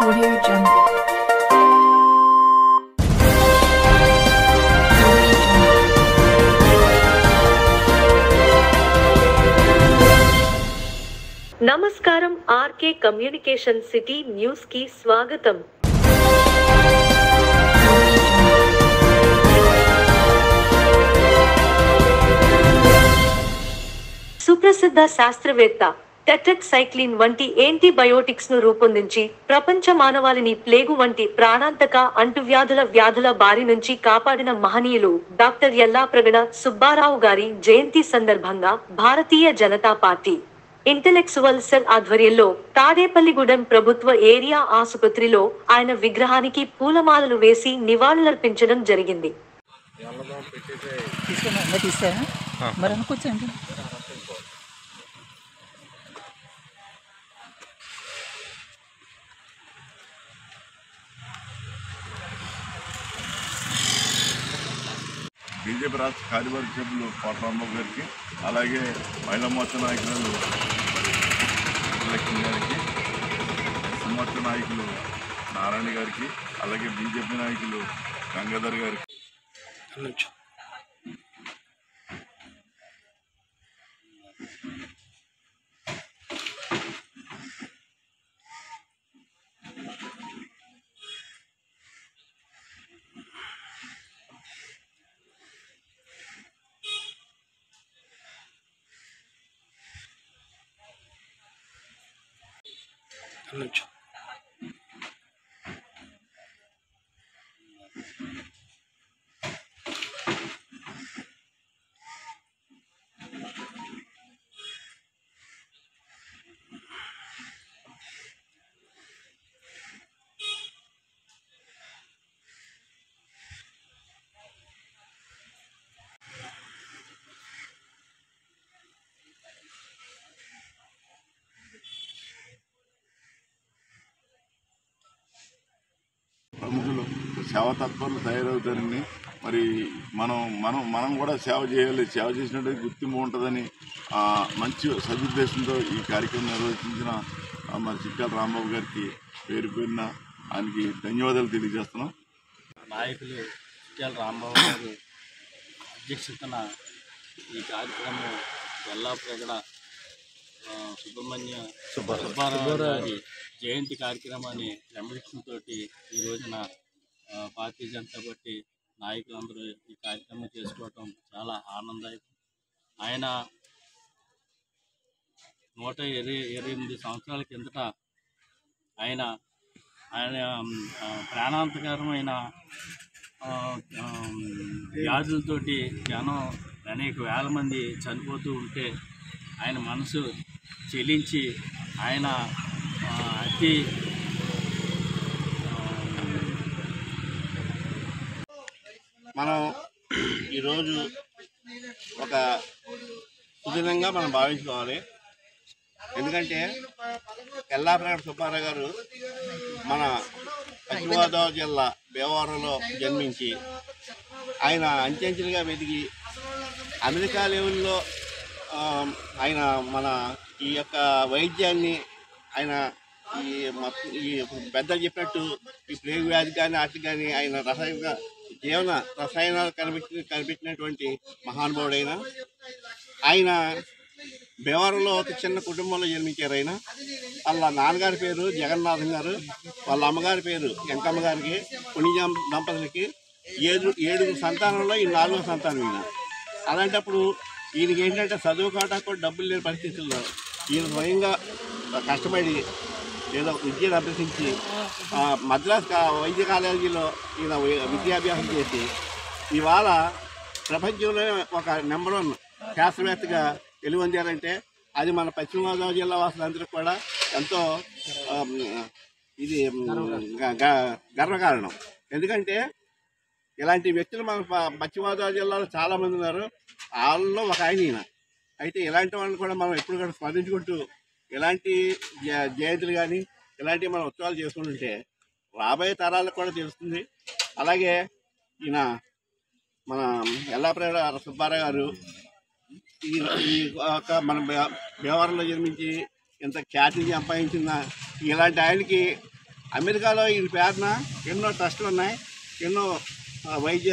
Audio Jungle. నమస్కారం RK communication city news కి స్వాగతం. సుప్రసిద్ధ శాస్త్రవేత్త టెట్రాసైక్లిన్ వంటి యాంటీబయోటిక్స్ ను రూపొందించి ప్రపంచ మానవాళిని ప్లేగు వంటి ప్రాణాంతక వ్యాధుల బారి నుంచి కాపాడిన మహనీయులు డాక్టర్ యల్లాప్రగడ సుబ్బారావు గారి జయంతి సందర్భంగా Bharatiya Janata party intellectual cell ఆధ్వర్యంలో తాడేపల్లిగూడెం ప్రభుత్వ ఏరియా ఆసుపత్రిలో ఆయన విగ్రహానికి పూలమాలలు వేసి నివాళులర్పించడం జరిగింది. బీజేపీ రాష్ట్ర కార్యవర్గ సభ్యులు కోట రాంబాబు గారికి, అలాగే మహిళా మోర్చా నాయకులు లక్ష్మి గారికి, సుమోర్చా నాయకులు నారాయణ గారికి, అలాగే బీజేపీ నాయకులు గంగాధర్ గారికి ప్రముఖులు సేవా తత్పరులు తయారవుతారని, మరి మనం కూడా సేవ చేయాలి, సేవ చేసినట్టు గుర్తింపు ఉంటుందని మంచి సదుద్దేశంతో ఈ కార్యక్రమం నిర్వహించిన మరి చిట్యాల రాంబాబు గారికి పేరు పేరున ఆయనకి ధన్యవాదాలు తెలియజేస్తున్నాం. నాయకులు చిట్యాల రాంబాబు గారు అధ్యక్షతన ఈ కార్యక్రమం యల్లాప్రగడ సుబ్బారావు గారి జయంతి కార్యక్రమాన్ని క్రమశిక్షణతో ఈ రోజున భారతీయ జనతా పార్టీ నాయకులందరూ ఈ కార్యక్రమం చేసుకోవటం చాలా ఆనందదాయకం. ఆయన 128 సంవత్సరాల కిందట ఆయన ప్రాణాంతకరమైన వ్యాధులతోటి జనం అనేక వేల మంది చనిపోతూ ఉంటే ఆయన మనసు చెలించి ఆయన అతి మనం ఈరోజు ఒక సుదినంగా మనం భావించుకోవాలి. ఎందుకంటే యల్లాప్రగడ సుబ్బారావు గారు మన పశ్చిమ గోదావరి జిల్లా భీమవరంలో జన్మించి ఆయన అంచెంచెలుగా వెతికి అమెరికా లెవెల్లో ఆయన మన ఈ యొక్క వైద్యాన్ని ఆయన ఈ పెద్దలు చెప్పినట్టు ఈ ప్లేగు వ్యాధి కానీ వాటికి కానీ ఆయన రసాయనాలు కనిపించినటువంటి మహానుభావుడైన ఆయన భీమవరంలో ఒక చిన్న కుటుంబంలో జన్మించారు. ఆయన వాళ్ళ నాన్నగారి పేరు జగన్నాథం గారు, వాళ్ళ అమ్మగారి పేరు వెంకమ్మ గారికి, పుణ్యం దంపతులకి 7 సంతానంలో ఈ 4వ సంతానం ఈయన. అలాంటప్పుడు ఈయనకి ఏంటంటే చదువుకోవడానికి కూడా డబ్బులు లేని పరిస్థితుల్లో ఈయన స్వయంగా కష్టపడి ఏదో విద్యను అభ్యసించి మద్రాస్ వైద్య కాలేజీలో ఈయన విద్యాభ్యాసం చేసి ఇవాళ ప్రపంచంలో ఒక నెంబర్ 1 శాస్త్రవేత్తగా వెలువొందారంటే అది మన పశ్చిమ గోదావరి జిల్లా వాసులందరికీ కూడా ఎంతో ఇది గర్వకారణం. ఎందుకంటే ఇలాంటి వ్యక్తులు మన పశ్చిమ గోదావరి జిల్లాలో చాలామంది ఉన్నారు. వాళ్ళలో ఒక ఆయన ఈయన. అయితే ఇలాంటి వాళ్ళని కూడా మనం ఎప్పుడు కూడా స్మరించుకుంటూ ఇలాంటి జయంతులు కానీ ఇలాంటివి మనం ఉత్సవాలు చేసుకుంటుంటే రాబోయే తరాలకు కూడా తెలుస్తుంది. అలాగే ఈయన మన యల్లాప్రగడ సుబ్బారావు గారు మన భీమవరంలో జన్మించి ఇంత ఖ్యాతిని సంపాదించిన ఇలాంటి ఆయనకి అమెరికాలో ఈయన పేరున ఎన్నో ట్రస్టులు ఉన్నాయి, ఎన్నో వైద్య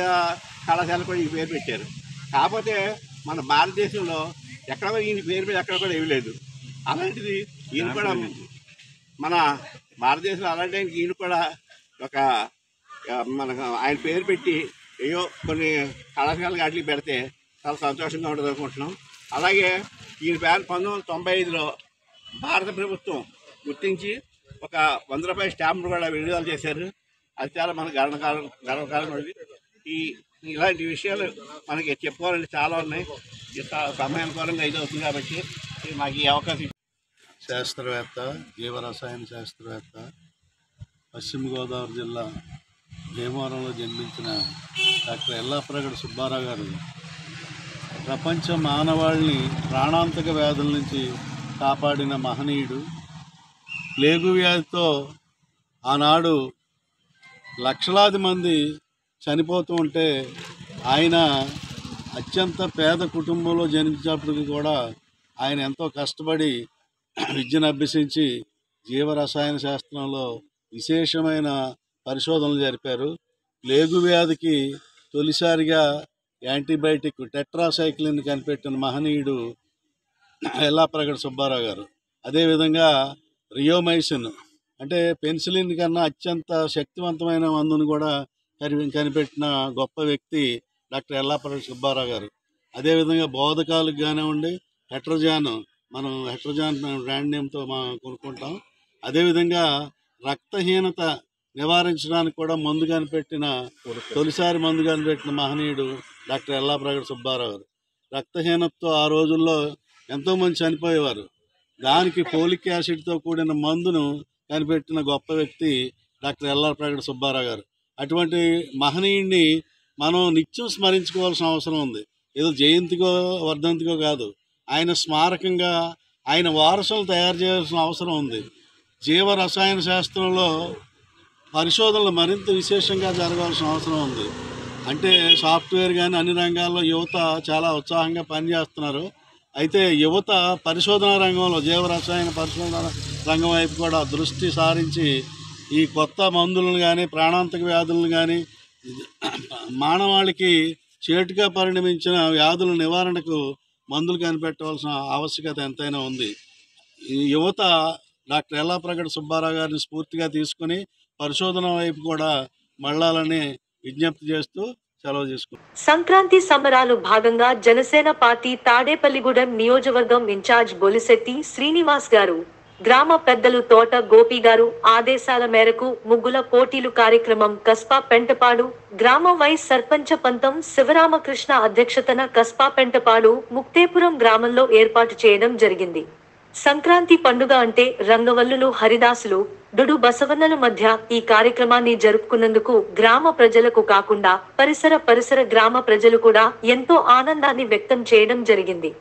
కళాశాలలు కూడా ఈ పేరు పెట్టారు. కాకపోతే మన భారతదేశంలో ఎక్కడ ఈయన పేరు మీద ఎక్కడ కూడా ఇవ్వలేదు. అలాంటిది ఈయన కూడా మన భారతదేశంలో అలాంటి ఈయన కూడా ఒక మన ఆయన పేరు పెట్టి ఏయో కొన్ని కళాశాలలు వాటికి పెడితే చాలా సంతోషంగా ఉంటుంది అనుకుంటున్నాం. అలాగే ఈయన పేరు 1995లో భారత ప్రభుత్వం గుర్తించి ఒక 100 రూపాయల స్టాంపులు కూడా విడుదల చేశారు. అది చాలా మనకు గర్వకారణమైనది. ఇలాంటి విషయాలు మనకి చెప్పుకోవాలంటే చాలా ఉన్నాయి. సమయానుకూలంగా ఇది అవుతుంది కాబట్టి మాకు ఈ అవకాశం. శాస్త్రవేత్త, జీవరసాయన శాస్త్రవేత్త, పశ్చిమ గోదావరి జిల్లా భీమవరంలో జన్మించిన డాక్టర్ ఎల్లాప్రగడ సుబ్బారావు గారు ప్రపంచ మానవాళిని ప్రాణాంతక వ్యాధుల నుంచి కాపాడిన మహనీయుడు. ప్లేగు వ్యాధితో ఆనాడు లక్షలాది మంది చనిపోతూ ఉంటే ఆయన అత్యంత పేద కుటుంబంలో జన్మించినప్పటికీ కూడా ఆయన ఎంతో కష్టపడి విద్యను అభ్యసించి జీవరసాయన శాస్త్రంలో విశేషమైన పరిశోధనలు జరిపారు. ప్లేగు వ్యాధికి తొలిసారిగా యాంటీబయాటిక్ టెట్రాసైక్లిన్ కనిపెట్టిన మహనీయుడు ఎల్లాప్రగడ సుబ్బారావు గారు. అదేవిధంగా రియోమైసిన్ అంటే పెన్సిలిన్ కన్నా అత్యంత శక్తివంతమైన మందును కూడా కనిపెట్టిన గొప్ప వ్యక్తి డాక్టర్ ఎల్లాప్రగడ సుబ్బారావు గారు. అదేవిధంగా బోధకాలకు కానివ్వండి, మనం హెట్రోజాన్ బ్రాండ్ నేమ్తో కొనుక్కుంటాం. అదేవిధంగా రక్తహీనత నివారించడానికి కూడా తొలిసారి మందు కనిపెట్టిన మహనీయుడు డాక్టర్ ఎల్లాప్రగడ సుబ్బారావు గారు. రక్తహీనతతో ఆ రోజుల్లో ఎంతోమంది చనిపోయేవారు. దానికి ఫోలిక్ యాసిడ్తో కూడిన మందును కనిపెట్టిన గొప్ప వ్యక్తి డాక్టర్ ఎల్లాప్రగడ సుబ్బారావు గారు. అటువంటి మహనీయుడిని మనం నిత్యం స్మరించుకోవాల్సిన అవసరం ఉంది. ఏదో జయంతికో వర్ధంతికో కాదు, ఆయన స్మారకంగా ఆయన వారసులు తయారు చేయాల్సిన అవసరం ఉంది. జీవ రసాయన శాస్త్రంలో పరిశోధనలు మరింత విశేషంగా జరగాల్సిన అవసరం ఉంది. అంటే సాఫ్ట్వేర్ కానీ అన్ని రంగాల్లో యువత చాలా ఉత్సాహంగా పనిచేస్తున్నారు. అయితే యువత పరిశోధన రంగంలో జీవరసాయన పరిశోధన రంగం వైపు కూడా దృష్టి సారించి ఈ కొత్త మందులను కానీ, ప్రాణాంతక వ్యాధులను కానీ, మానవాళికి చేటుగా పరిణమించిన వ్యాధుల నివారణకు మందులు కనిపెట్టవలసిన ఆవశ్యకత ఎంతైనా ఉంది. ఈ యువత డాక్టర్ ఎల్లాప్రగడ సుబ్బారావు గారిని స్ఫూర్తిగా తీసుకుని పరిశోధన వైపు కూడా మళ్ళాలని విజ్ఞప్తి చేస్తూ సెలవు తీసుకుంటాం. సంక్రాంతి సంబరాలు భాగంగా జనసేన పార్టీ తాడేపల్లిగూడెం నియోజకవర్గం ఇన్ఛార్జ్ బొలిశెట్టి శ్రీనివాస్ గారు, గ్రామ పెద్దలు తోట గోపి గారు ఆదేశాల మేరకు ముగ్గుల పోటీలు కార్యక్రమం కస్బా పెంటపాడు గ్రామ వైస్ సర్పంచ పంతం శివరామకృష్ణ అధ్యక్షతన కస్బా పెంటపాడు ముక్తేపురం గ్రామంలో ఏర్పాటు చేయడం జరిగింది. సంక్రాంతి పండుగ అంటే రంగవల్లులు, హరిదాసులు, డుడు బసవన్నల మధ్య ఈ కార్యక్రమాన్ని జరుపుకున్నందుకు గ్రామ ప్రజలకు కాకుండా పరిసర గ్రామ ప్రజలు కూడా ఎంతో ఆనందాన్ని వ్యక్తం చేయడం జరిగింది.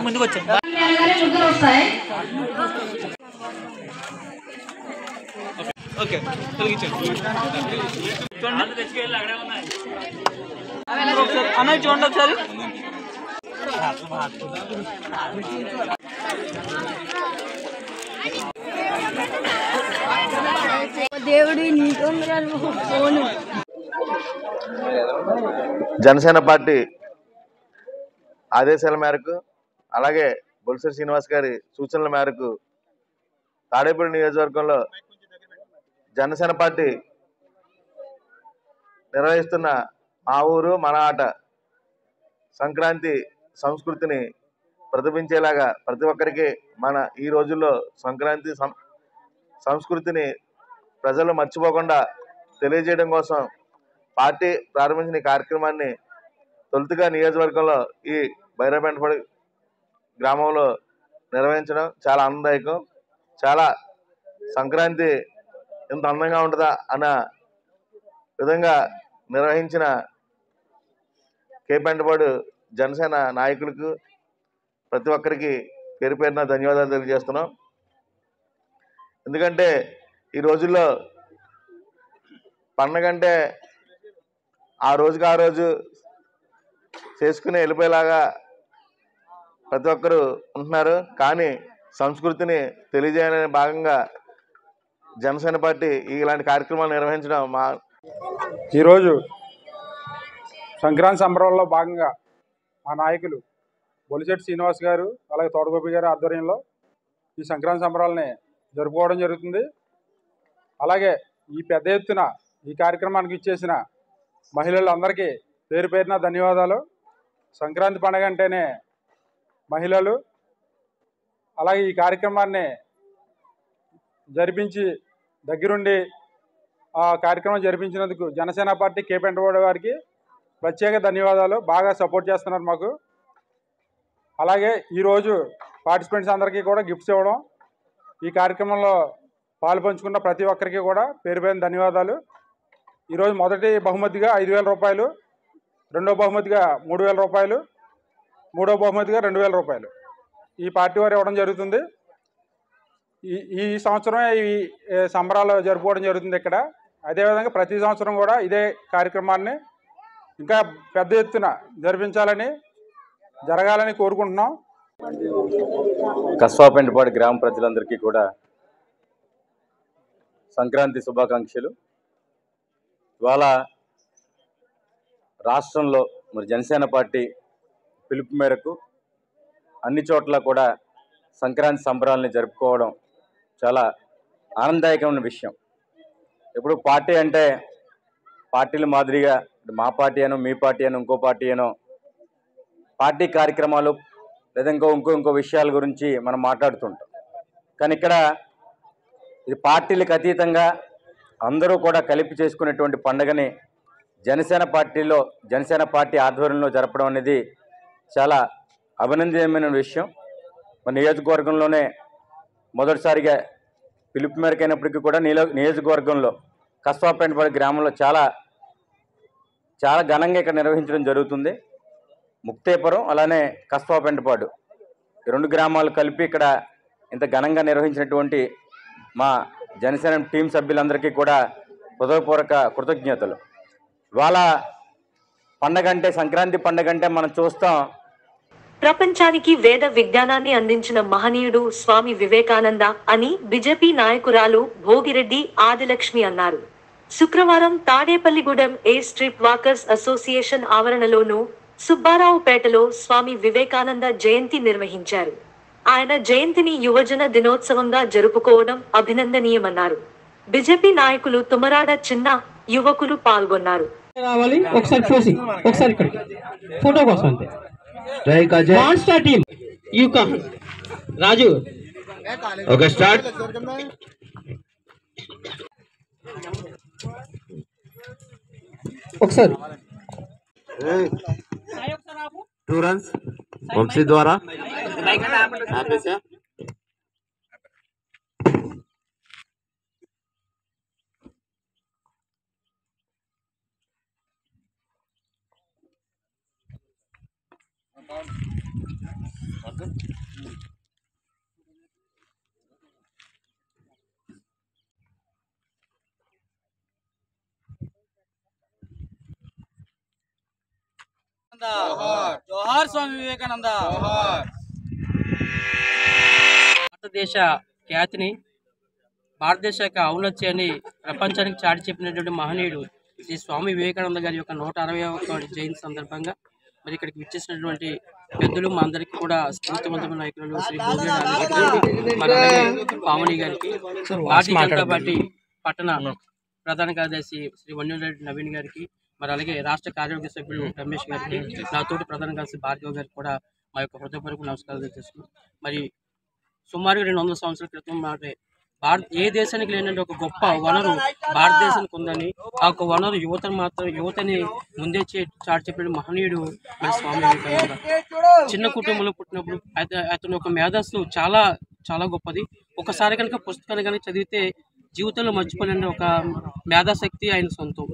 ముందుకు వచ్చాను. అన్న చూడండి ఒకసారి. దేవుడి జనసేన పార్టీ ఆదేశాల మేరకు, అలాగే బొలిశెట్టి శ్రీనివాస్ గారి సూచనల మేరకు తాడేపల్లి నియోజకవర్గంలో జనసేన పార్టీ నిర్వహిస్తున్న మా ఊరు మన ఆట సంక్రాంతి సంస్కృతిని ప్రతిబింబించేలాగా ప్రతి ఒక్కరికి ఈ రోజుల్లో సంక్రాంతి సంస్కృతిని ప్రజలు మర్చిపోకుండా తెలియజేయడం కోసం పార్టీ ప్రారంభించిన ఈ కార్యక్రమాన్ని తొలుతగా నియోజకవర్గంలో ఈ బైరాపేంటపాడు గ్రామంలో నిర్వహించడం చాలా ఆనందదాయకం. చాలా సంక్రాంతి ఎంత అందంగా ఉంటుందా అన్న విధంగా నిర్వహించిన కేపెంటపాడు జనసేన నాయకులకు ప్రతి ఒక్కరికి పేరు పేరున ధన్యవాదాలు తెలియజేస్తున్నాం. ఎందుకంటే ఈ రోజుల్లో పండగంటే ఆ రోజుకి ఆ రోజు చేసుకుని వెళ్ళిపోయేలాగా ప్రతి ఒక్కరు ఉంటున్నారు. కానీ సంస్కృతిని తెలియజేయాలనే భాగంగా జనసేన పార్టీ ఇలాంటి కార్యక్రమాలు నిర్వహించడం ఈరోజు సంక్రాంతి సంబరాల్లో భాగంగా మా నాయకులు బొలిశెట్టి శ్రీనివాస్ గారు అలాగే తోటగోపి గారి ఆధ్వర్యంలో ఈ సంక్రాంతి సంబరాలని జరుపుకోవడం జరుగుతుంది. అలాగే ఈ పెద్ద ఎత్తున ఈ కార్యక్రమానికి ఇచ్చేసిన మహిళలందరికీ పేరు పేరున ధన్యవాదాలు. సంక్రాంతి పండుగ అంటేనే మహిళలు. అలాగే ఈ కార్యక్రమాన్ని జరిపించి దగ్గరుండి ఆ కార్యక్రమం జరిపించినందుకు జనసేన పార్టీ కేపెంటవాడ వారికి ప్రత్యేక ధన్యవాదాలు. బాగా సపోర్ట్ చేస్తున్నారు మాకు. అలాగే ఈరోజు పార్టిసిపెంట్స్ అందరికీ కూడా గిఫ్ట్స్ ఇవ్వడం, ఈ కార్యక్రమంలో పాలు పంచుకున్న ప్రతి ఒక్కరికి కూడా పేరు పేరున ధన్యవాదాలు. ఈరోజు మొదటి బహుమతిగా 5,000 రూపాయలు, రెండో బహుమతిగా 3,000 రూపాయలు, మూడో బహుమతిగా 2,000 రూపాయలు ఈ పార్టీ వారు ఇవ్వడం జరుగుతుంది. ఈ సంవత్సరమే ఈ సంబరాలు జరుపుకోవడం జరుగుతుంది ఇక్కడ. అదేవిధంగా ప్రతి సంవత్సరం కూడా ఇదే కార్యక్రమాన్ని ఇంకా పెద్ద ఎత్తున జరగాలని కోరుకుంటున్నాం. కస్వాపెంటపాడు గ్రామ ప్రజలందరికీ కూడా సంక్రాంతి శుభాకాంక్షలు. ఇవాళ రాష్ట్రంలో మరి జనసేన పార్టీ పిలుపు మేరకు అన్ని చోట్ల కూడా సంక్రాంతి సంబరాలని జరుపుకోవడం చాలా ఆనందదాయకమైన విషయం. ఇప్పుడు పార్టీ అంటే పార్టీల మాదిరిగా మా పార్టీ అనో మీ పార్టీ అనో ఇంకో పార్టీ అనో పార్టీ కార్యక్రమాలు లేదా ఇంకో విషయాల గురించి మనం మాట్లాడుతుంటాం. కానీ ఇక్కడ ఇది పార్టీలకు అతీతంగా అందరూ కూడా కలిపి చేసుకునేటువంటి పండుగని జనసేన పార్టీ ఆధ్వర్యంలో జరపడం అనేది చాలా అభినందనీయమైన విషయం. మన నియోజకవర్గంలోనే మొదటిసారిగా పిలుపు మేరకు అయినప్పటికీ కూడా నియోజకవర్గంలో కస్వాపెంటపాడు గ్రామంలో చాలా చాలా ఘనంగా ఇక్కడ నిర్వహించడం జరుగుతుంది. ముక్తేపురం అలానే కస్వాపెంటపాడు ఈ 2 గ్రామాలు కలిపి ఇక్కడ ఇంత ఘనంగా నిర్వహించినటువంటి మా జనసేన టీం సభ్యులందరికీ కూడా హృదయపూర్వక కృతజ్ఞతలు. ఇవాళ పండగ అంటే సంక్రాంతి పండగ అంటే మనం చూస్తాం ప్రపంచానికి వేద విజ్ఞానాన్ని అందించిన మహనీయుడు స్వామి వివేకానంద అని బీజేపీ నాయకురాలు భోగిరెడ్డి ఆదిలక్ష్మి అన్నారు. శుక్రవారం తాడేపల్లిగూడెం ఏ street walkers association ఆవరణలోను సుబ్బారావుపేటలో Swami Vivekananda జయంతి నిర్వహించారు. ఆయన జయంతిని యువజన దినోత్సవంగా జరుపుకోవడం అభినందనీయమన్నారు. బీజేపీ నాయకులు తుమరాడ చిన్న, యువకులు పాల్గొన్నారు. రాజు ఓకే స్టార్ట్. ఒకసారి 2 runs వంశీ ద్వారా జోహార్ స్వామి వివేకానంద. భారతదేశ ఖ్యాతిని, భారతదేశ యొక్క ఔన్నత్యాన్ని ప్రపంచానికి చాటి చెప్పినటువంటి మహనీయుడు శ్రీ స్వామి వివేకానంద గారి యొక్క 160వ జయంతి సందర్భంగా మరి ఇక్కడికి విచ్చేసినటువంటి పెద్దలు మా అందరికీ కూడా స్ఫూర్తివంతమైన నాయకులు శ్రీ పావని గారికి, భారతీయ జనతా పార్టీ పట్టణ ప్రధాన కార్యదర్శి శ్రీ వన్యరెడ్డి నవీన్ గారికి, మరి అలాగే రాష్ట్ర కార్యవర్గ సభ్యులు రమేష్ గారికి, నాతోటి ప్రధాన కార్యదర్శి భార్గవ్ గారికి కూడా మా యొక్క హృదయపూర్వక నమస్కారాలు తెలియజేస్తున్నాం. మరి సుమారుగా 200 సంవత్సరాల క్రితం ఏ దేశానికి లేనంటే ఒక గొప్ప వనరు భారతదేశానికి ఉందని, ఆ ఒక వనరు యువతని ముందే చాటి చెప్పిన మహనీయుడు మరి స్వామి వివేకానంద. చిన్న కుటుంబంలో పుట్టినప్పుడు అతను ఒక మేధస్సు చాలా చాలా గొప్పది. ఒకసారి కనుక పుస్తకాన్ని కనుక చదివితే జీవితంలో మర్చిపోలేని ఒక మేధాశక్తి ఆయన సొంతం.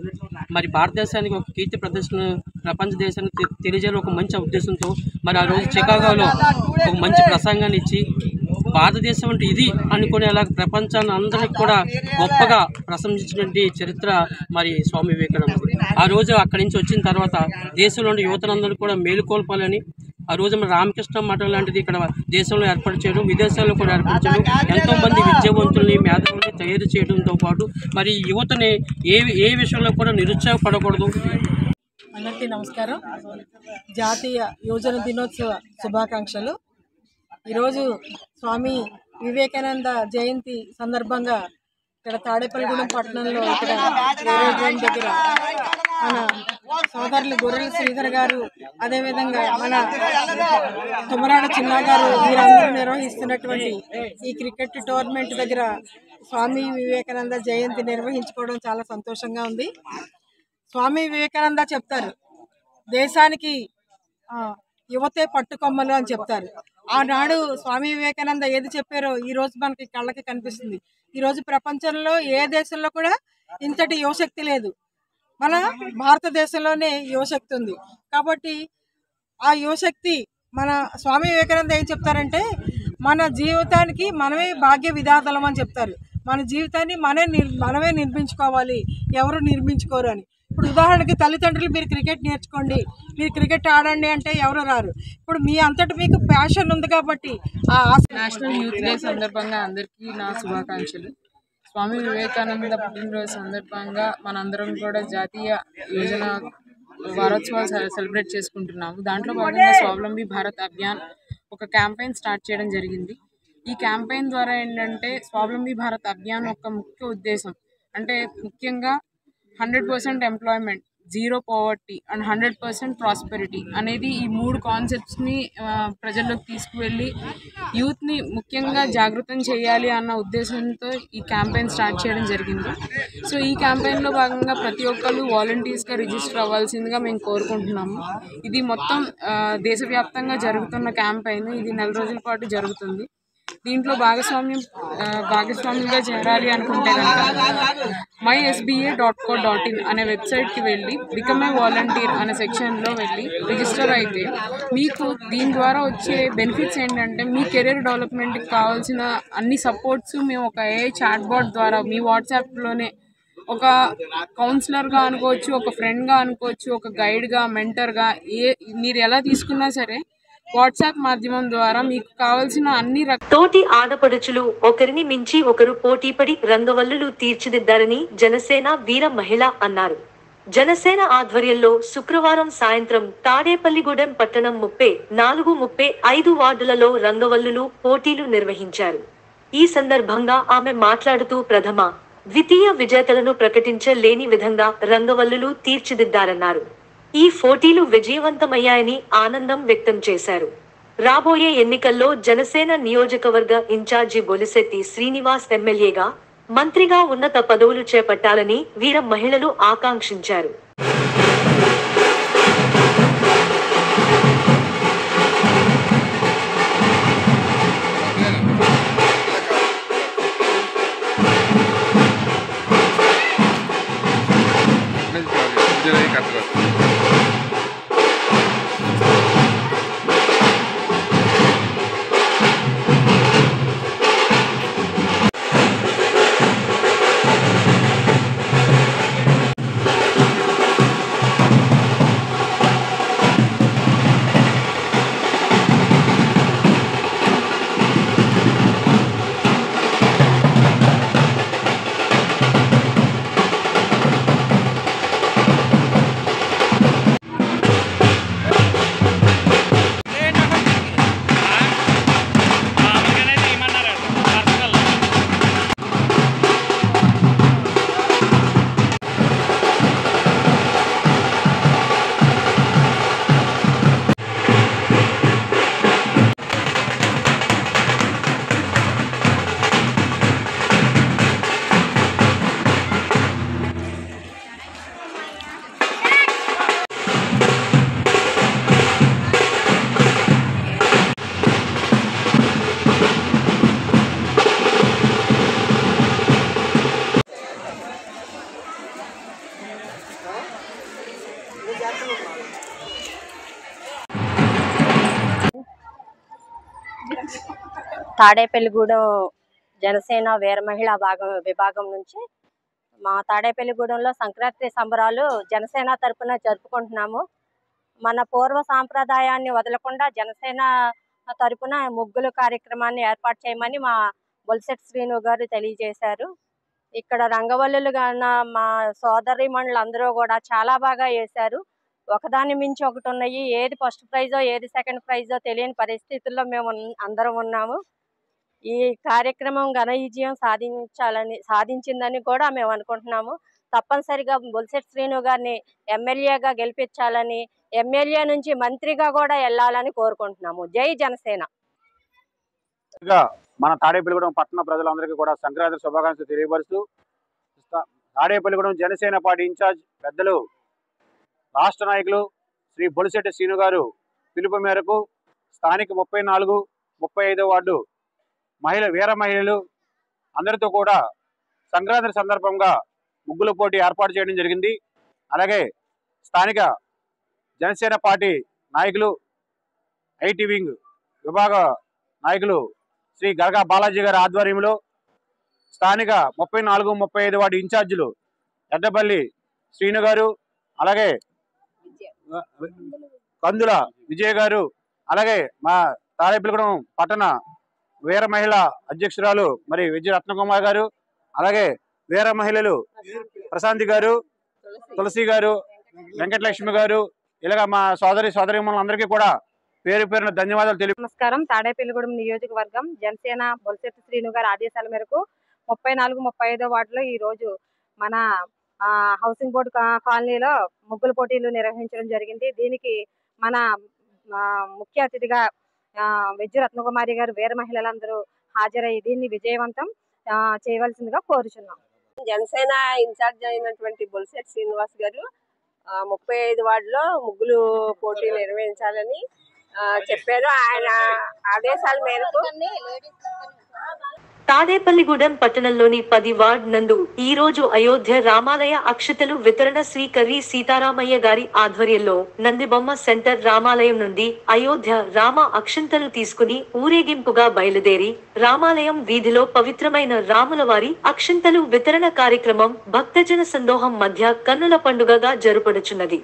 మరి భారతదేశానికి ఒక కీర్తి ప్రదర్శన ప్రపంచ దేశానికి తెలియజేయాలి ఒక మంచి ఉద్దేశంతో మరి ఆ రోజు చికాగోలో ఒక మంచి ప్రసంగాన్ని ఇచ్చి భారతదేశం అంటే ఇది అనుకునేలా ప్రపంచాన్ని అందరికి కూడా గొప్పగా ప్రశంసించినటువంటి చరిత్ర మరి స్వామి వివేకానంద. ఆ రోజు అక్కడి నుంచి వచ్చిన తర్వాత దేశంలో ఉండే యువతనందరూ కూడా మేలుకొల్పాలని ఆ రోజు మన రామకృష్ణ మఠం లాంటిది ఇక్కడ దేశంలో ఏర్పాటు చేయడం, విదేశాల్లో కూడా ఏర్పాటు చేయడం, ఎంతోమంది విద్యావంతుల్ని మేధావుల్ని తయారు చేయడంతో పాటు మరి యువతని ఏ విషయంలో కూడా నిరుత్సాహపడకూడదు. అందరికీ నమస్కారం. జాతీయ యువజన దినోత్సవ శుభాకాంక్షలు. ఈరోజు స్వామి వివేకానంద జయంతి సందర్భంగా ఇక్కడ తాడేపల్లిగూడెం పట్టణంలో ఇక్కడ ఏరోడ్రోమ్ దగ్గర మన సోదరులు గొర్రెల శ్రీధర్ గారు, అదేవిధంగా మన తుమ్మరాడ చిన్న గారు వీరందరూ నిర్వహిస్తున్నటువంటి ఈ క్రికెట్ టోర్నమెంట్ దగ్గర స్వామి వివేకానంద జయంతి నిర్వహించుకోవడం చాలా సంతోషంగా ఉంది. స్వామి వివేకానంద చెప్తారు, దేశానికి యువతే పట్టుకొమ్మలు అని చెప్తారు. ఆనాడు స్వామి వివేకానంద ఏది చెప్పారో ఈరోజు మనకి కళ్ళకి కనిపిస్తుంది. ఈరోజు ప్రపంచంలో ఏ దేశంలో కూడా ఇంతటి యువశక్తి లేదు, మన భారతదేశంలోనే యువశక్తి ఉంది. కాబట్టి ఆ యువశక్తి మన స్వామి వివేకానంద ఏం చెప్తారంటే, మన జీవితానికి మనమే భాగ్య విధాతలం అని చెప్తారు. మన జీవితాన్ని మనమే నిర్మించుకోవాలి, ఎవరు నిర్మించుకోరు అని. ఇప్పుడు ఉదాహరణకి తల్లిదండ్రులు మీరు క్రికెట్ నేర్చుకోండి, మీరు క్రికెట్ ఆడండి అంటే ఎవరు రారు. ఇప్పుడు మీ అంతటి మీకు ప్యాషన్ ఉంది కాబట్టి నేషనల్ యూత్ డే సందర్భంగా అందరికీ నా శుభాకాంక్షలు. స్వామి వివేకానంద పుట్టినరోజు సందర్భంగా మనందరం కూడా జాతీయ యోజన వారోత్సవాలు సెలబ్రేట్ చేసుకుంటున్నాము. దాంట్లో భాగంగా స్వావలంబి భారత్ అభియాన్ ఒక క్యాంపెయిన్ స్టార్ట్ చేయడం జరిగింది. ఈ క్యాంపెయిన్ ద్వారా ఏంటంటే స్వావలంబి భారత్ అభియాన్ యొక్క ముఖ్య ఉద్దేశం అంటే ముఖ్యంగా 100% ఎంప్లాయ్మెంట్, 0 poverty అండ్ 100% ప్రాస్పెరిటీ అనేది ఈ 3 కాన్సెప్ట్స్ని ప్రజల్లోకి తీసుకువెళ్ళి యూత్ని ముఖ్యంగా జాగృతం చేయాలి అన్న ఉద్దేశంతో ఈ క్యాంపెయిన్ స్టార్ట్ చేయడం జరిగింది. సో ఈ క్యాంపెయిన్లో భాగంగా ప్రతి ఒక్కళ్ళు వాలంటీర్స్గా రిజిస్టర్ అవ్వాల్సిందిగా మేము కోరుకుంటున్నాము. ఇది మొత్తం దేశవ్యాప్తంగా జరుగుతున్న క్యాంపెయిన్. ఇది 4 రోజుల పాటు జరుగుతుంది. దీంట్లో భాగస్వామ్యంగా చేరాలి అనుకుంటే కనుక mysba.co.in అనే వెబ్సైట్కి వెళ్ళి బికమ్ ఏ వాలంటీర్ అనే సెక్షన్లో వెళ్ళి రిజిస్టర్ అయితే మీకు దీని ద్వారా వచ్చే బెనిఫిట్స్ ఏంటంటే మీ కెరీర్ డెవలప్మెంట్కి కావాల్సిన అన్ని సపోర్ట్స్ మేము ఒక చాట్ బాట్ ద్వారా మీ వాట్సాప్లోనే ఒక కౌన్సిలర్గా అనుకోవచ్చు, ఒక ఫ్రెండ్గా అనుకోవచ్చు, ఒక గైడ్గా, మెంటర్గా మీరు ఎలా తీసుకున్నా సరే వాట్సాప్ మాధ్యమం ద్వారా మీకు కావాల్సిన అన్ని తోటి ఆడపడుచులు ఒకరిని మించి ఒకరు పోటీపడి రంగవల్లులు తీర్చిదిద్దారని జనసేన వీర మహిళ అన్నారు. జనసేన ఆధ్వర్యంలో శుక్రవారం సాయంత్రం తాడేపల్లిగూడెం పట్టణం 34-35 వార్డులలో రంగవల్లులు పోటీలు నిర్వహించారు. ఈ సందర్భంగా ఆమె మాట్లాడుతూ ప్రథమ, ద్వితీయ విజేతలను ప్రకటించలేని విధంగా రంగవల్లులు తీర్చిదిద్దారన్నారు. ఈ పోటీలు విజయవంతమయ్యాయని ఆనందం వ్యక్తం చేశారు. రాబోయే ఎన్నికల్లో జనసేన నియోజకవర్గ ఇన్ఛార్జి బొలిశెట్టి శ్రీనివాస్ ఎమ్మెల్యేగా, మంత్రిగా ఉన్నత పదవులు చేపట్టాలని వీర మహిళలు ఆకాంక్షించారు. తాడేపల్లిగూడెం జనసేన వీర మహిళా విభాగం నుంచి మా తాడేపల్లిగూడెంలో సంక్రాంతి సంబరాలు జనసేన తరపున జరుపుకుంటున్నాము. మన పూర్వ సాంప్రదాయాన్ని వదలకుండా జనసేన తరపున ముగ్గుల కార్యక్రమాన్ని ఏర్పాటు చేయమని మా బొలిశెట్టి శ్రీను గారు తెలియజేశారు. ఇక్కడ రంగవల్లులు మా సోదరీమణులు అందరూ కూడా చాలా బాగా వేశారు. ఒకదాని మించి ఒకటి ఉన్నాయి. ఏది ఫస్ట్ ప్రైజో ఏది సెకండ్ ప్రైజో తెలియని పరిస్థితుల్లో మేము అందరం ఉన్నాము. ఈ కార్యక్రమం ఘన విజయం సాధించిందని కూడా మేము అనుకుంటున్నాము. తప్పనిసరిగా బొలిశెట్టి శ్రీను గారిని ఎమ్మెల్యేగా గెలిపించాలని, ఎమ్మెల్యే నుంచి మంత్రిగా కూడా వెళ్ళాలని కోరుకుంటున్నాము. జై జనసేన. మన తాడేపల్లిగూడెం పట్టణ ప్రజలందరికీ కూడా సంక్రాంతి శుభాకాంక్షలు తెలియపరుస్తూ తాడేపల్లిగూడెం జనసేన పార్టీ ఇన్ఛార్జ్ పెద్దలు రాష్ట్ర నాయకులు శ్రీ బొలిశెట్టి శ్రీను గారు పిలుపు మేరకు స్థానిక 34, 35 వార్డు వీర మహిళలు అందరితో కూడా సంక్రాంతి సందర్భంగా ముగ్గుల పోటీ ఏర్పాటు చేయడం జరిగింది. అలాగే స్థానిక జనసేన పార్టీ నాయకులు ఐటీ వింగ్ విభాగ నాయకులు శ్రీ గరగా బాలాజీ గారి ఆధ్వర్యంలో స్థానిక 34, 35 వార్డు ఇన్ఛార్జీలు ఎడ్డపల్లి శ్రీను గారు, అలాగే కందుల విజయ్ గారు, అలాగే మా తాడేపల్లిగూడెం పట్టణ వీర మహిళా అధ్యక్షురాలు మరి విజయ రత్నకుమార్ గారు, అలాగే వీర మహిళలు ప్రశాంతి గారు, తులసి గారు, వెంకటలక్ష్మి గారు, ఇలాగ మా సోదరీమణులందరికీ కూడా పేరు పేరున ధన్యవాదాలు తెలియ. నమస్కారం. తాడేపల్లిగూడెం నియోజకవర్గం జనసేన బొలిశెట్టి శ్రీను గారి ఆదేశాల మేరకు 34, 35 వార్డులో ఈ రోజు మన హౌసింగ్ బోర్డు కాలనీలో ముగ్గుల పోటీలు నిర్వహించడం జరిగింది. దీనికి మన ముఖ్య అతిథిగా విజయ రత్నకుమారి గారు, వీర మహిళలందరూ హాజరయ్యి దీన్ని విజయవంతం చేయవలసిందిగా కోరుచున్నాం. జనసేన ఇన్ఛార్జ్ అయినటువంటి బొలిశెట్టి శ్రీనివాస్ గారు 35 వార్డులో ముగ్గులు పోటీ నిర్వహించాలని చెప్పారు. ఆయన ఆదేశాల మేరకు తాడేపల్లిగూడెం పట్టణంలోని 10 వార్డ్ నందు ఈ రోజు అయోధ్య రామాలయ అక్షతలు వితరణ శ్రీ కర్రీ సీతారామయ్య గారి ఆధ్వర్యంలో నందిబొమ్మ సెంటర్ రామాలయం నుండి అయోధ్య రామ అక్షంతలు తీసుకుని ఊరేగింపుగా బయలుదేరి రామాలయం వీధిలో పవిత్రమైన రాములవారి అక్షంతలు వితరణ కార్యక్రమం భక్తజన సందోహం మధ్య కన్నుల పండుగగా జరుపడుచున్నది.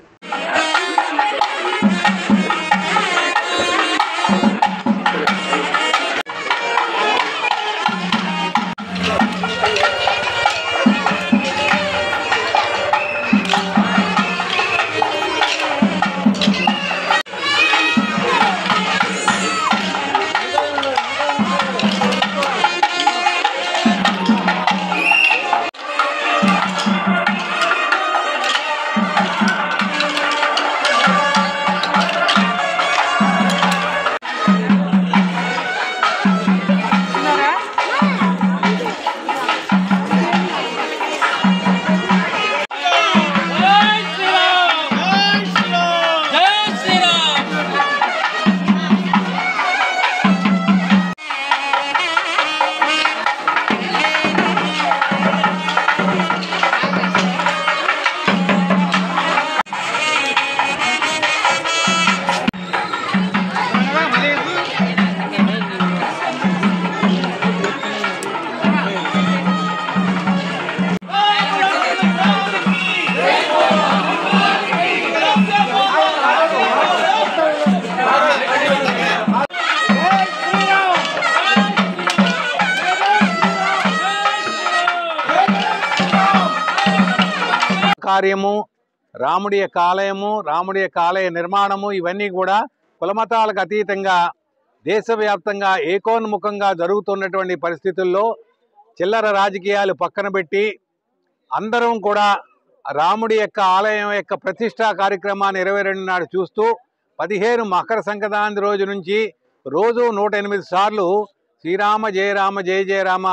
కార్యము, రాముడి యొక్క ఆలయము, రాముడి యొక్క ఆలయ నిర్మాణము ఇవన్నీ కూడా కులమతాలకు అతీతంగా దేశవ్యాప్తంగా ఏకోన్ముఖంగా జరుగుతున్నటువంటి పరిస్థితుల్లో చిల్లర రాజకీయాలు పక్కన పెట్టి అందరం కూడా రాముడి యొక్క ఆలయం యొక్క ప్రతిష్టా కార్యక్రమాన్ని 22 నాడు చూస్తూ 15 మకర సంక్రాంతి రోజు నుంచి రోజు 108 సార్లు శ్రీరామ జయ రామ జయ జయ రామ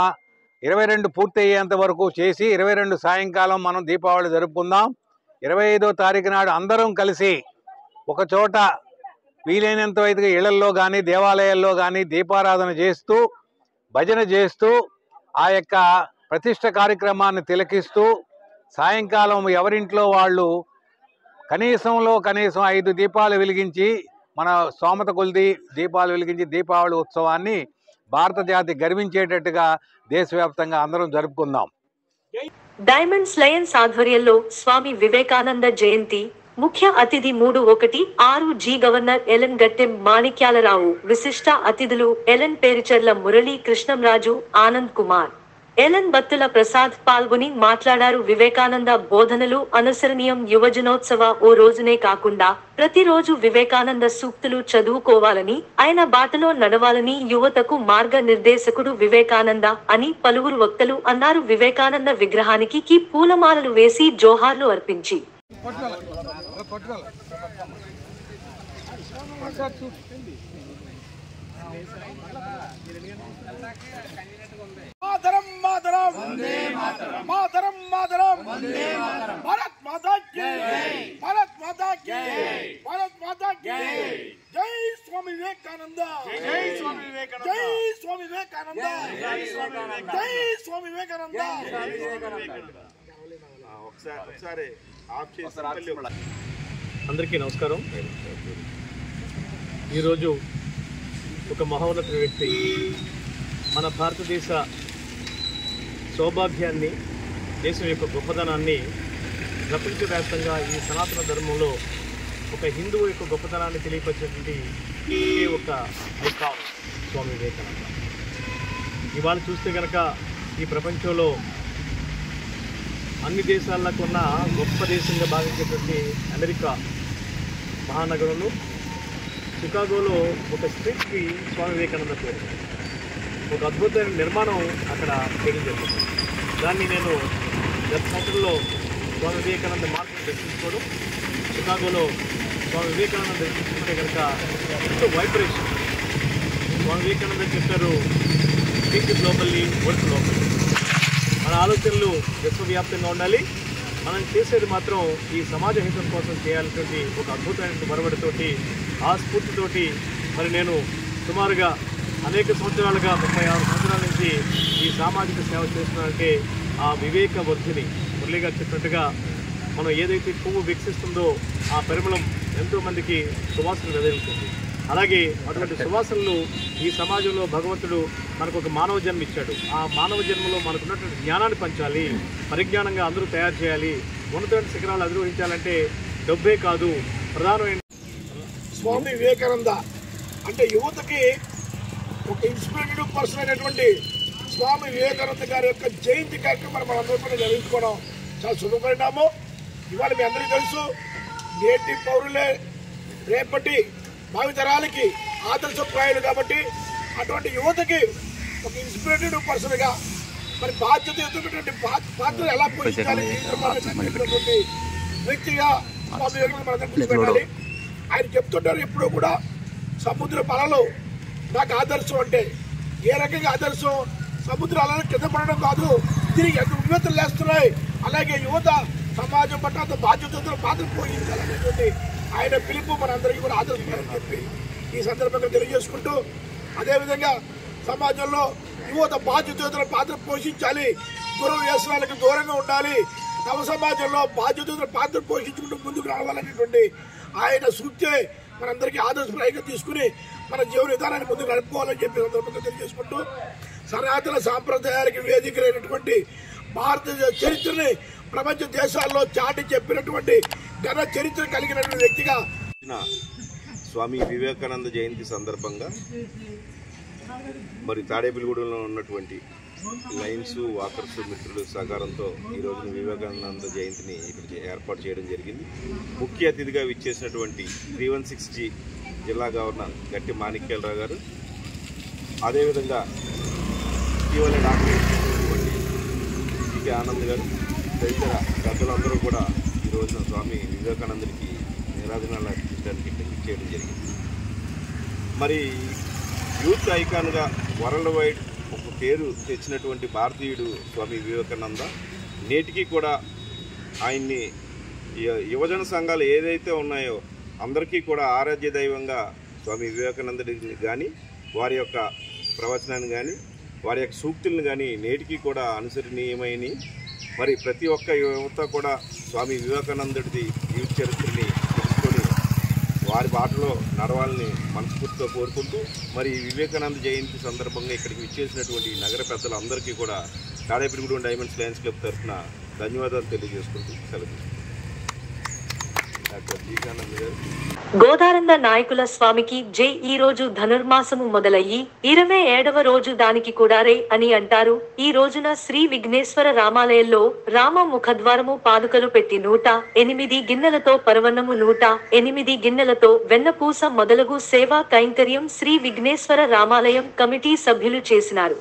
22 పూర్తి అయ్యేంత వరకు చేసి 22 సాయంకాలం మనం దీపావళి జరుపుకుందాం. 25వ తారీఖు నాడు అందరం కలిసి ఒక చోట వీలైనంత వైపుగా ఇళ్లల్లో కానీ దేవాలయాల్లో కానీ దీపారాధన చేస్తూ భజన చేస్తూ ఆ యొక్క ప్రతిష్ట కార్యక్రమాన్ని తిలకిస్తూ సాయంకాలం ఎవరింట్లో వాళ్ళు కనీసం 5 దీపాలు వెలిగించి మన స్తోమత కొలిది దీపాలు వెలిగించి దీపావళి ఉత్సవాన్ని భారత జాతి గర్వించేటట్టుగా దేశవ్యాప్తంగా అందరం జరుపుకుందాం. డైమండ్స్ లయన్స్ ఆధ్వర్యంలో స్వామి వివేకానంద జయంతి ముఖ్య అతిథి 316 గవర్నర్ ఎలన్ గట్టెం మాణిక్యాలరావు, విశిష్ట అతిథులు ఎలన్ పేరిచర్ల మురళీ కృష్ణంరాజు, ఆనంద్ కుమార్, ఎలన్ బత్తుల ప్రసాద్ పాల్గొని మాట్లాడారు. వివేకానంద బోధనలు అనుసరణీయం. యువజనోత్సవ ఓ రోజునే కాకుండా ప్రతిరోజు వివేకానంద సూక్తులు చదువుకోవాలని, ఆయన బాటలో నడవాలని యువతకు మార్గ నిర్దేశకుడు వివేకానంద అని పలువురు వక్తలు అన్నారు. వివేకానంద విగ్రహానికి పూలమాలలు వేసి జోహార్లు అర్పించి మాతరం మాతరం వందే మాతరం మాతరం మాతరం వందే మాతరం భారత్ మాతా కీ జై భారత్ మాతా కీ జై భారత్ మాతా కీ జై స్వామి వివేకానంద జై స్వామి వివేకానంద జై స్వామి వివేకానంద జై స్వామి వివేకానంద జై స్వామి వివేకానంద జై వివేకానంద. ఒకసారి ఆఫ్ చేసి అందరికీ నమస్కారం. ఈరోజు ఒక మహోన్నత వ్యక్తి మన భారతదేశ సౌభాగ్యాన్ని, దేశం యొక్క గొప్పతనాన్ని ప్రపంచవ్యాప్తంగా ఈ సనాతన ధర్మంలో ఒక హిందువు యొక్క గొప్పతనాన్ని తెలియపరిచేటువంటి ఒకే ఒక ఐకాన్ స్వామి వివేకానంద. ఇవాళ చూస్తే కనుక ఈ ప్రపంచంలో అన్ని దేశాల్లో ఉన్న గొప్ప దేశంగా భావించేటువంటి అమెరికా మహానగరంలో చికాగోలో ఒక స్ట్రీట్కి స్వామి వివేకానంద పేరు, ఒక అద్భుతమైన నిర్మాణం అక్కడ చేయడం జరిగింది. దాన్ని నేను గత సంవత్సరంలో స్వామి వివేకానంద మార్కెట్ దర్శించుకోవడం, చికాగోలో స్వామి వివేకానంద దర్శించుకుంటే కనుక ఎంతో వైబ్రేషన్. స్వామి వివేకానంద చెప్పారు, థింక్ గ్లోబల్లీ, వర్క్ లోకల్లీ. మన ఆలోచనలు విశ్వవ్యాప్తంగా ఉండాలి. మనం చేసేది మాత్రం ఈ సమాజ హితం కోసం చేయాల్సినటువంటి ఒక అద్భుతమైన మరవడితోటి, ఆ స్ఫూర్తితోటి మరి నేను సుమారుగా అనేక సంవత్సరాలుగా 36 సంవత్సరాల నుంచి ఈ సామాజిక సేవ చేస్తున్నానంటే ఆ వివేకవర్ధిని మురళి గారు చెప్పినట్టుగా మనం ఏదైతే పువ్వు వికసిస్తుందో ఆ పరిమళం ఎంతోమందికి సువాసన వెదజల్లుతుంది. అలాగే అటువంటి సువాసనలు ఈ సమాజంలో భగవంతుడు మనకు ఒక మానవ జన్మ ఇచ్చాడు. ఆ మానవ జన్మలో మనకున్నటువంటి జ్ఞానాన్ని పంచాలి, పరిజ్ఞానంగా అందరూ తయారు చేయాలి. ఉన్నతమైన శిఖరాలు అధిరోహించాలంటే డబ్బే కాదు, ప్రధానమైన స్వామి వివేకానంద అంటే యువతకి ఒక ఇన్స్పిరేటివ్ పర్సన్ అయినటువంటి స్వామి వివేకానంద గారి యొక్క జయంతి కార్యక్రమం మనం అందరూ కూడా నిర్వహించుకోవడం చాలా శుభపరిణామం. ఇవాళ మీ అందరికీ తెలుసు, నేటి పౌరులే రేపటి భావితరాలకి ఆదర్శప్రాయాలు కాబట్టి అటువంటి యువతకి ఒక ఇన్స్పిరేటివ్ పర్సన్గా మరి బాధ్యతయుతమైనటువంటి పాత్ర ఎలా పోషించాలి చెప్పినటువంటి వ్యక్తిగా స్వామి వివేకానంద మనందరం గుర్తుపెట్టాలి. ఆయన చెప్తుంటారు ఎప్పుడూ కూడా, సముద్ర అలలు నాకు ఆదర్శం అంటే ఏ రకంగా ఆదర్శం, సముద్ర అలలు కింద పడడం కాదు, తిరిగి ఎంత ఉన్మతులు లేస్తున్నాయి. అలాగే యువత సమాజం పట్ల అంత బాధ్యతతో పాత్ర పోషించాలనేటువంటి ఆయన పిలుపు మనందరికీ కూడా ఆదర్శపడాలని చెప్పి ఈ సందర్భంగా తెలియజేసుకుంటూ, అదేవిధంగా సమాజంలో యువత బాధ్యతల పాత్ర పోషించాలి, దుర వ్యసనాలకు దూరంగా ఉండాలి, నవ సమాజంలో బాధ్యతల పాత్ర పోషించుకుంటూ ముందుకు రావాలనేటువంటి ఆయన సూక్తే మనందరికీ ఆదర్శప్రాయంగా తీసుకుని మన జీవన విధానాన్ని ముందుకు నడుపుకోవాలని చెప్పి సందర్భంగా తెలియజేసుకుంటూ, సనాతన సాంప్రదాయాలకు వేదికలైనటువంటి భారతదేశ చరిత్రని ప్రపంచ దేశాల్లో చాటి చెప్పినటువంటి ఘన చరిత్ర కలిగినటువంటి వ్యక్తిగా స్వామి వివేకానంద జయంతి సందర్భంగా మరి తాడేపల్లిగూడెంలో ఉన్నటువంటి లయన్స్ వాకర్స్ మిత్రుల సహకారంతో ఈ రోజున వివేకానంద జయంతిని ఇక్కడ ఏర్పాటు చేయడం జరిగింది. ముఖ్య అతిథిగా విచ్చేసినటువంటి 316G జిల్లా గవర్నర్ గట్టి మాణిక్యాలరావు గారు, అదేవిధంగా ఇటీవల డాక్టరేట్ చేసినటువంటి జికే ఆనంద్ గారు, తదితర పెద్దలందరూ కూడా ఈ రోజున స్వామి వివేకానందునికి నిరాధనాలు అర్పించడానికి ఇక్కడ చేయడం జరిగింది. మరి యూత్ ఐకాన్గా వరల్డ్ వైడ్ ఒక పేరు తెచ్చినటువంటి భారతీయుడు స్వామి వివేకానంద. నేటికి కూడా ఆయన్ని యువజన సంఘాలు ఏదైతే ఉన్నాయో అందరికీ కూడా ఆరాధ్య దైవంగా స్వామి వివేకానందుడిని కానీ, వారి యొక్క ప్రవచనాన్ని కానీ, వారి యొక్క సూక్తులను కానీ నేటికి కూడా అనుసరణీయమైన మరి ప్రతి ఒక్క యువత కూడా స్వామి వివేకానందుడిది జీవిత చరిత్రని తెలుసుకొని వారి బాటలో నడవాలని మనస్ఫూర్తితో కోరుకుంటూ మరి వివేకానంద జయంతి సందర్భంగా ఇక్కడికి విచ్చేసినటువంటి నగర పెద్దలందరికీ కూడా తాడేపల్లిగూడెం డైమండ్స్ లయన్స్ క్లబ్ తరఫున ధన్యవాదాలు తెలియజేసుకుంటూ సెలవు. డాక్టర్ వివేకానంద గారు. గోదారంద నాయకుల స్వామికి జై. ఈ రోజు ధనుర్మాసము మొదలయ్యి 27వ రోజు దానికి కూడారే అని అంటారు. ఈ రోజున శ్రీ విఘ్నేశ్వర రామాలయంలో రామ ముఖద్వారము పాదుకలు పెట్టి 108 గిన్నెలతో పరవన్నము 108 గిన్నెలతో వెన్నపూస మొదలగు సేవా కైంకర్యం శ్రీ విఘ్నేశ్వర రామాలయం కమిటీ సభ్యులు చేసినారు.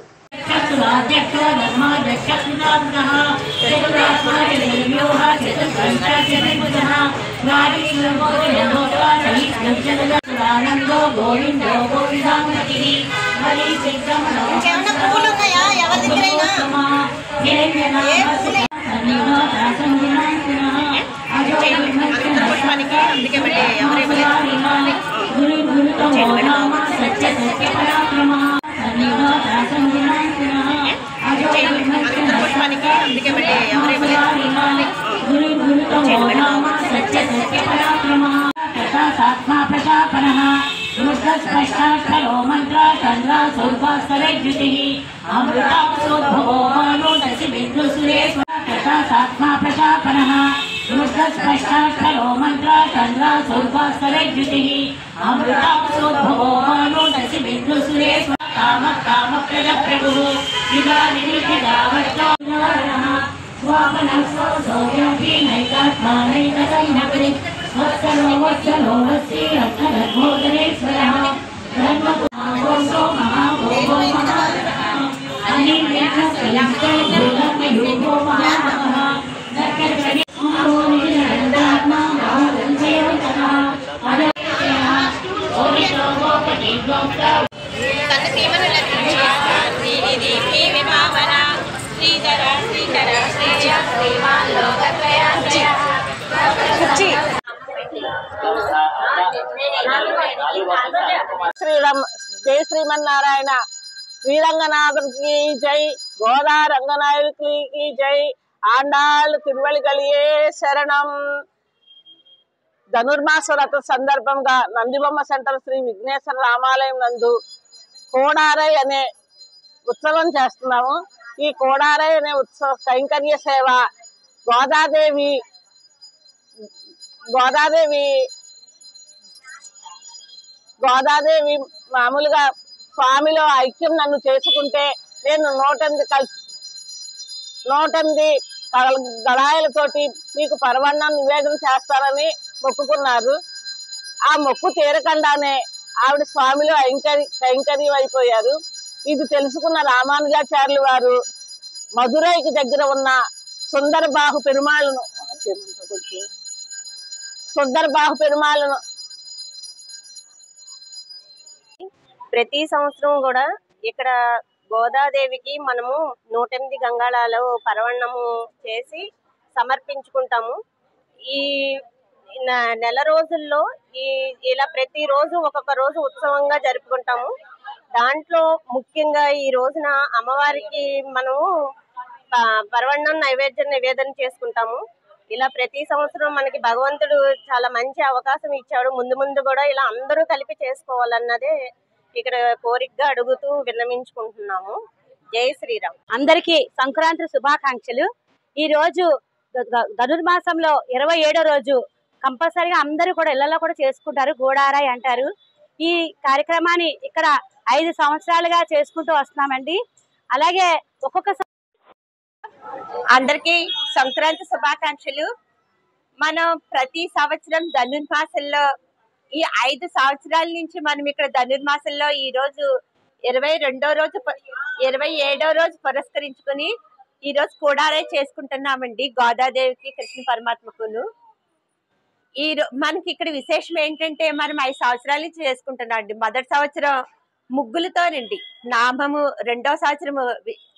శ్రీరామ్ జై శ్రీమన్నారాయణ. శ్రీరంగనాథుడికి జై. గోదా రంగనాయకుడికి జై. ఆండాళ్ళు తిరువళిగలియే శరణం. ధనుర్మాస వ్రత సందర్భంగా నందిబొమ్మ సెంటర్ శ్రీ విఘ్నేశ్వర రామాలయం నందు కోడారై అనే ఉత్సవం చేస్తున్నాము. ఈ కోడారై అనే ఉత్సవ కైంకర్య సేవ గోదాదేవి మామూలుగా స్వామిలో ఐక్యం నన్ను చేసుకుంటే నేను 108 గళాయలతోటి మీకు పరవన్నం నివేదన చేస్తానని మొక్కుకున్నారు. ఆ మొక్కు తీరకుండానే ఆవిడ స్వామిలో కైంకర్యం అయిపోయారు. ఇది తెలుసుకున్న రామానుజాచార్యులు వారు మధురైకి దగ్గర ఉన్న సుందరబాహు పెరుమాళ్ళను ప్రతి సంవత్సరం కూడా ఇక్కడ గోదాదేవికి మనము 108 గంగాళాలు పరవన్నము చేసి సమర్పించుకుంటాము. ఈ నెల రోజుల్లో ఇలా ప్రతి రోజు ఒక్కొక్క రోజు ఉత్సవంగా జరుపుకుంటాము. దాంట్లో ముఖ్యంగా ఈ రోజున అమ్మవారికి మనము పరవన్నం నైవేద్యం నివేదన చేసుకుంటాము. ఇలా ప్రతి సంవత్సరం మనకి భగవంతుడు చాలా మంచి అవకాశం ఇచ్చాడు. ముందు ముందు కూడా ఇలా అందరూ కలిపి చేసుకోవాలన్నదే ఇక్కడ కోరికగా అడుగుతూ విన్నవించుకుంటున్నాము. జై శ్రీరామ్. అందరికీ సంక్రాంతి శుభాకాంక్షలు. ఈ రోజు ధనుర్మాసంలో 27వ రోజు కంపల్సరీగా అందరూ కూడా ఇళ్లలో కూడా చేసుకుంటారు. గోడారాయ్ అంటారు. ఈ కార్యక్రమాన్ని ఇక్కడ 5 సంవత్సరాలుగా చేసుకుంటూ వస్తున్నామండి. అలాగే అందరికీ సంక్రాంతి శుభాకాంక్షలు. మనం ప్రతి సంవత్సరం ధనుర్మాసంలో ఈ 5 సంవత్సరాల నుంచి మనం ఇక్కడ ధనుర్మాసంలో ఈ రోజు 27వ రోజు పురస్కరించుకుని ఈ రోజు కోడారాయ్ చేసుకుంటున్నామండి. గోదాదేవికి కృష్ణ పరమాత్మకును. మనకి ఇక్కడ విశేషం ఏంటంటే మనం 5 సంవత్సరాల నుంచి చేసుకుంటున్నాం అండి. మొదటి సంవత్సరం ముగ్గులతోనండి నామము, 2వ సంవత్సరము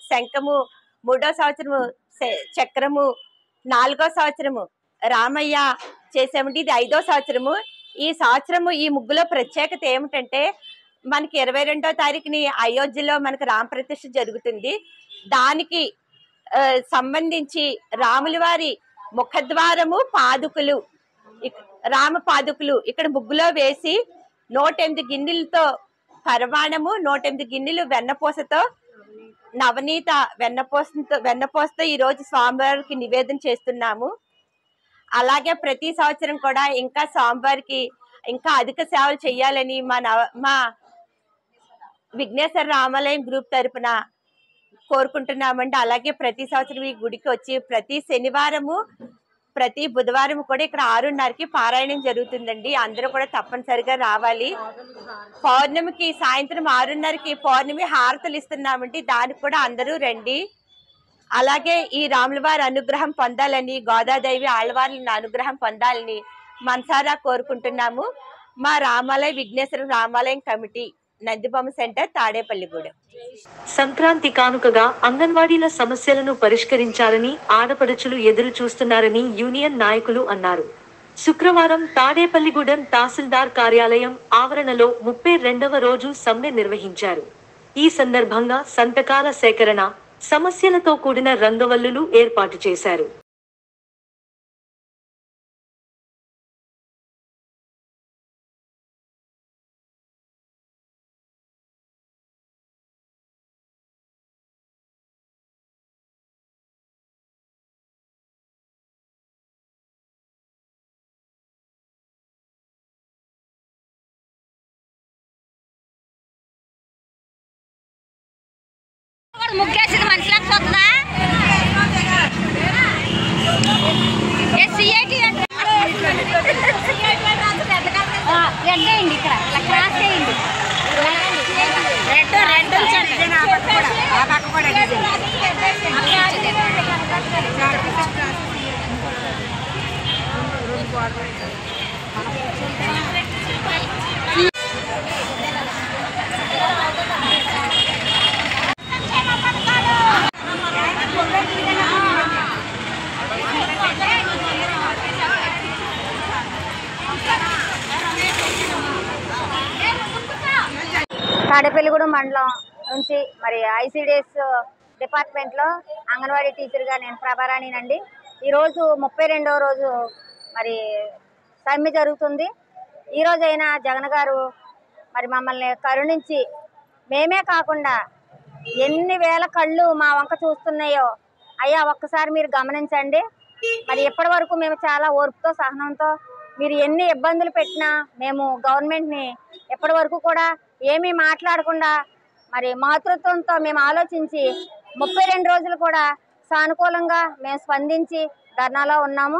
శంఖము, 3వ సంవత్సరము చక్రము, 4వ సంవత్సరము రామయ్య చేసామండి. ఇది 5వ సంవత్సరము. ఈ సంవత్సరము ఈ ముగ్గులో ప్రత్యేకత ఏమిటంటే మనకి 22వ తారీఖుని అయోధ్యలో మనకి రామ ప్రతిష్ఠ జరుగుతుంది. దానికి సంబంధించి రాముల వారి ముఖద్వారము పాదుకులు రామ పాదుకులు ఇక్కడ ముగ్గులో వేసి 108 గిన్నెలతో పరమాణము, 108 గిన్నెలు వెన్నపూసతో, నవనీత వెన్నపూసతో ఈ రోజు స్వామివారికి నివేదన చేస్తున్నాము. అలాగే ప్రతి సంవత్సరం కూడా ఇంకా స్వామివారికి ఇంకా అధిక సేవలు చేయాలని మా విఘ్నేశ్వర రామాలయం గ్రూప్ తరపున కోరుకుంటున్నామండి. అలాగే ప్రతి సంవత్సరం ఈ గుడికి వచ్చి ప్రతి శనివారము ప్రతి బుధవారం కూడా ఇక్కడ 6:30కి పారాయణం జరుగుతుందండి. అందరూ కూడా తప్పనిసరిగా రావాలి. పౌర్ణమికి సాయంత్రం 6:30కి పౌర్ణమి హారతలు ఇస్తున్నామండి, దానికి కూడా అందరూ రండి. అలాగే ఈ రాములవారి అనుగ్రహం పొందాలని, గోదాదేవి ఆళ్వారి అనుగ్రహం పొందాలని మనసారా కోరుకుంటున్నాము. మా రామాలయ విఘ్నేశ్వర రామాలయం కమిటీ, నందిబొమ్మ సెంటర్, తాడేపల్లిగూడెం. సంక్రాంతి కానుకగా అంగన్వాడీల సమస్యలను పరిష్కరించాలని ఆడపడుచులు ఎదురు చూస్తున్నారని యూనియన్ నాయకులు అన్నారు. శుక్రవారం తాడేపల్లిగూడెం తహసీల్దార్ కార్యాలయం ఆవరణలో 32వ రోజు సమ్మె నిర్వహించారు. ఈ సందర్భంగా సంతకాల సేకరణ, సమస్యలతో కూడిన రంగవల్లులు ఏర్పాటు చేశారు. ముగ్గేసిన మనుషులకు చూస్తుందా రెడ్ అయ్యింది, ఇక్కడ ఇలా క్రాస్ చేయండి, రెడ్ ఆ పక్క కూడా తాడేపల్లిగూడెం మండలం నుంచి మరి ఐసిడిఎస్ డిపార్ట్మెంట్లో అంగన్వాడీ టీచర్గా నేను ప్రభారాణినండి. ఈరోజు 32వ రోజు మరి సమ్మె జరుగుతుంది. ఈరోజైనా జగన్ గారు మరి మమ్మల్ని కరుణించి, మేమే కాకుండా ఎన్ని వేల కళ్ళు మా వంక చూస్తున్నాయో అయ్యా ఒక్కసారి మీరు గమనించండి. మరి ఇప్పటి వరకు మేము చాలా ఓర్పుతో సహనంతో మీరు ఎన్ని ఇబ్బందులు పెట్టినా మేము గవర్నమెంట్ని ఎప్పటి వరకు కూడా ఏమీ మాట్లాడకుండా మరి మాతృత్వంతో మేము ఆలోచించి 32 రోజులు కూడా సానుకూలంగా మేము స్పందించి ధర్నాలో ఉన్నాము.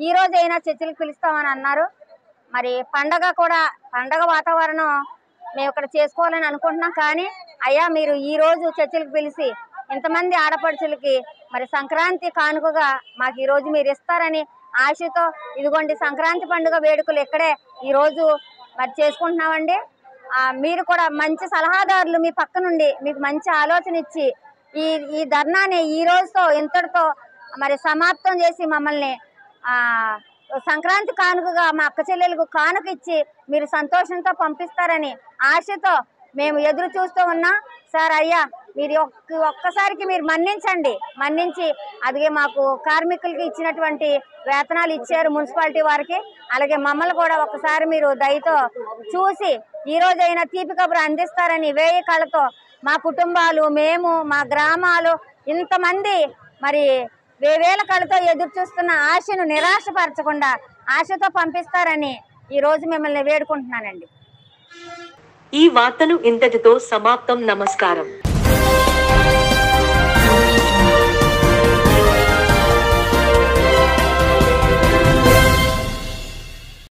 ఈ రోజైనా చర్చలకు పిలుస్తామని అన్నారు. మరి పండగ వాతావరణం మేము ఇక్కడ చేసుకోవాలని అనుకుంటున్నాం. కానీ అయ్యా మీరు ఈ రోజు చర్చలకు పిలిచి ఇంతమంది ఆడపడుచులకి మరి సంక్రాంతి కానుకగా మాకు ఈరోజు మీరు ఇస్తారని ఆశతో ఇదిగోండి సంక్రాంతి పండుగ వేడుకలు ఇక్కడే ఈరోజు మరి చేసుకుంటున్నామండి. మీరు కూడా మంచి సలహాదారులు మీ పక్క నుండి మీకు మంచి ఆలోచన ఇచ్చి ఈ ధర్నాని ఈ రోజుతో ఇంతటితో మరి సమాప్తం చేసి మమ్మల్ని సంక్రాంతి కానుకగా మా అక్క చెల్లెలకు కానుక ఇచ్చి మీరు సంతోషంతో పంపిస్తారని ఆశతో మేము ఎదురు చూస్తూ ఉన్నాం. సార్ అయ్యా మీరు ఒక్కసారికి మీరు మన్నించి అదిగే మాకు కార్మికులకి ఇచ్చినటువంటి వేతనాలు ఇచ్చారు మున్సిపాలిటీ వారికి, అలాగే మమ్మల్ని కూడా ఒక్కసారి మీరు దయతో చూసి ఈ రోజైనా తీపి కబురు అందిస్తారని వేయి కళ్ళతో మా కుటుంబాలు, మేము, మా గ్రామాలు ఇంతమంది మరి వేవేల కళ్ళతో ఎదురు చూస్తున్న ఆశను నిరాశపరచకుండా ఆశతో పంపిస్తారని ఈ రోజు మిమ్మల్ని వేడుకుంటున్నానండి. ఈ వార్తలు ఇంతటితో సమాప్తం. నమస్కారం.